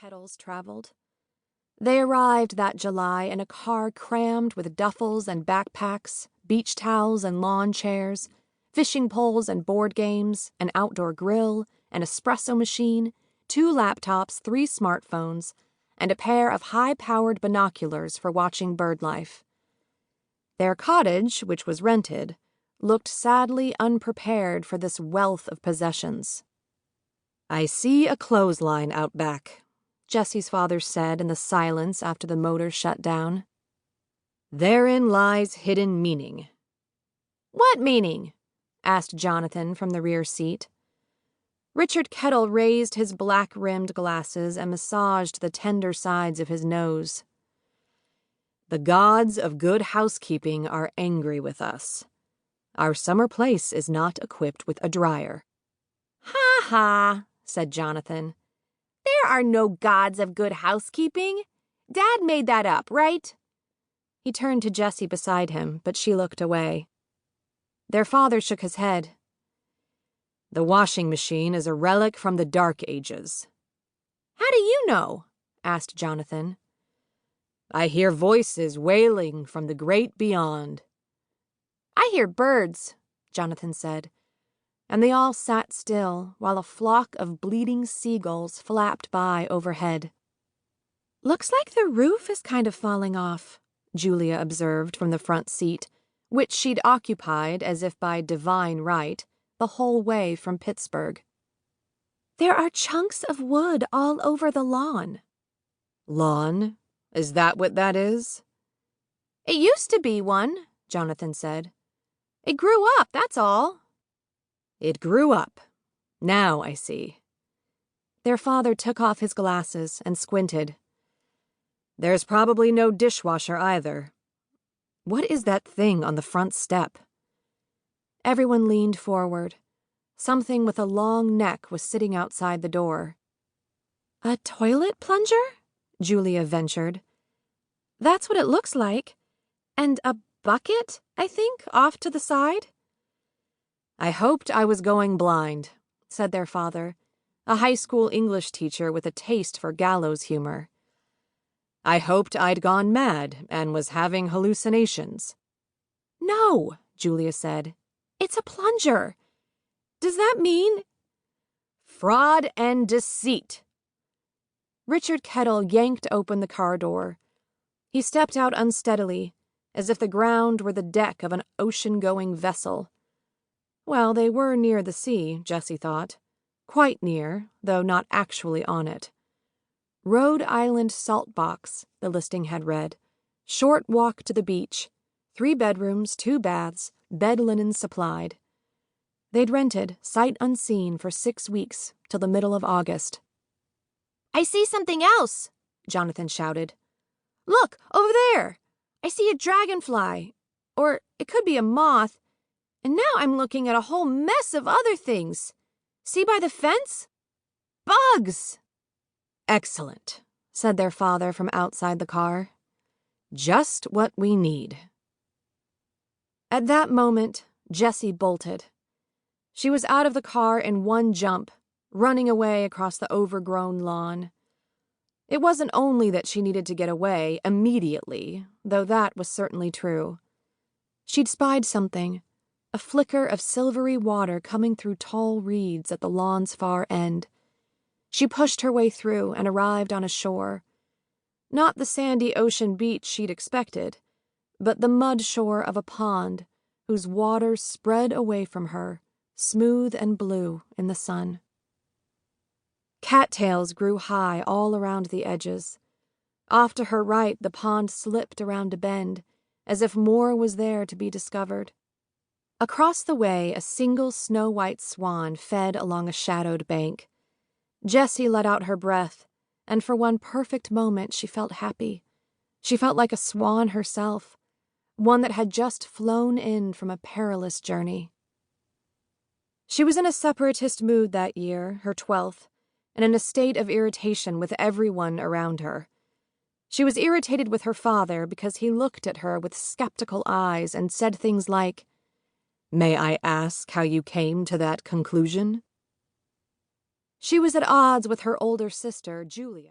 Kettels traveled. They arrived that July in a car crammed with duffels and backpacks, beach towels and lawn chairs, fishing poles and board games, an outdoor grill, an espresso machine, 2 laptops, 3 smartphones, and a pair of high-powered binoculars for watching bird life. Their cottage, which was rented, looked sadly unprepared for this wealth of possessions. "I see a clothesline out back," Jessie's father said in the silence after the motor shut down. "Therein lies hidden meaning." "What meaning?" asked Jonathan from the rear seat. Richard Kettel raised his black-rimmed glasses and massaged the tender sides of his nose. "The gods of good housekeeping are angry with us. Our summer place is not equipped with a dryer." "Ha ha," said Jonathan. "There are no gods of good housekeeping. Dad made that up, right?" He turned to Jessie beside him, but she looked away. Their father shook his head. "The washing machine is a relic from the Dark Ages." "How do you know?" asked Jonathan. "I hear voices wailing from the great beyond." "I hear birds," Jonathan said, and they all sat still while a flock of bleating seagulls flapped by overhead. "Looks like the roof is kind of falling off," Julia observed from the front seat, which she'd occupied as if by divine right the whole way from Pittsburgh. "There are chunks of wood all over the lawn." "Lawn? Is that what that is?" "It used to be one," Jonathan said. "It grew up, that's all." "It grew up. Now I see." Their father took off his glasses and squinted. "There's probably no dishwasher either. What is that thing on the front step?" Everyone leaned forward. Something with a long neck was sitting outside the door. "A toilet plunger?" Julia ventured. "That's what it looks like. And a bucket, I think, off to the side." "I hoped I was going blind," said their father, a high school English teacher with a taste for gallows humor. "I hoped I'd gone mad and was having hallucinations." "No," Julia said. "It's a plunger. Does that mean—" "Fraud and deceit." Richard Kettel yanked open the car door. He stepped out unsteadily, as if the ground were the deck of an ocean-going vessel. Well, they were near the sea, Jessie thought. Quite near, though not actually on it. Rhode Island Salt Box, the listing had read. Short walk to the beach. 3 bedrooms, 2 baths, bed linen supplied. They'd rented, sight unseen, for 6 weeks, till the middle of August. "I see something else," Jonathan shouted. "Look, over there! I see a dragonfly. Or it could be a moth. And now I'm looking at a whole mess of other things. See by the fence? Bugs!" "Excellent," said their father from outside the car. "Just what we need." At that moment, Jessie bolted. She was out of the car in one jump, running away across the overgrown lawn. It wasn't only that she needed to get away immediately, though that was certainly true. She'd spied something. A flicker of silvery water coming through tall reeds at the lawn's far end. She pushed her way through and arrived on a shore. Not the sandy ocean beach she'd expected, but the mud shore of a pond whose waters spread away from her, smooth and blue in the sun. Cattails grew high all around the edges. Off to her right, the pond slipped around a bend, as if more was there to be discovered. Across the way, a single snow-white swan fed along a shadowed bank. Jessie let out her breath, and for one perfect moment she felt happy. She felt like a swan herself, one that had just flown in from a perilous journey. She was in a separatist mood that year, her 12th, and in a state of irritation with everyone around her. She was irritated with her father because he looked at her with skeptical eyes and said things like, "May I ask how you came to that conclusion?" She was at odds with her older sister, Julia.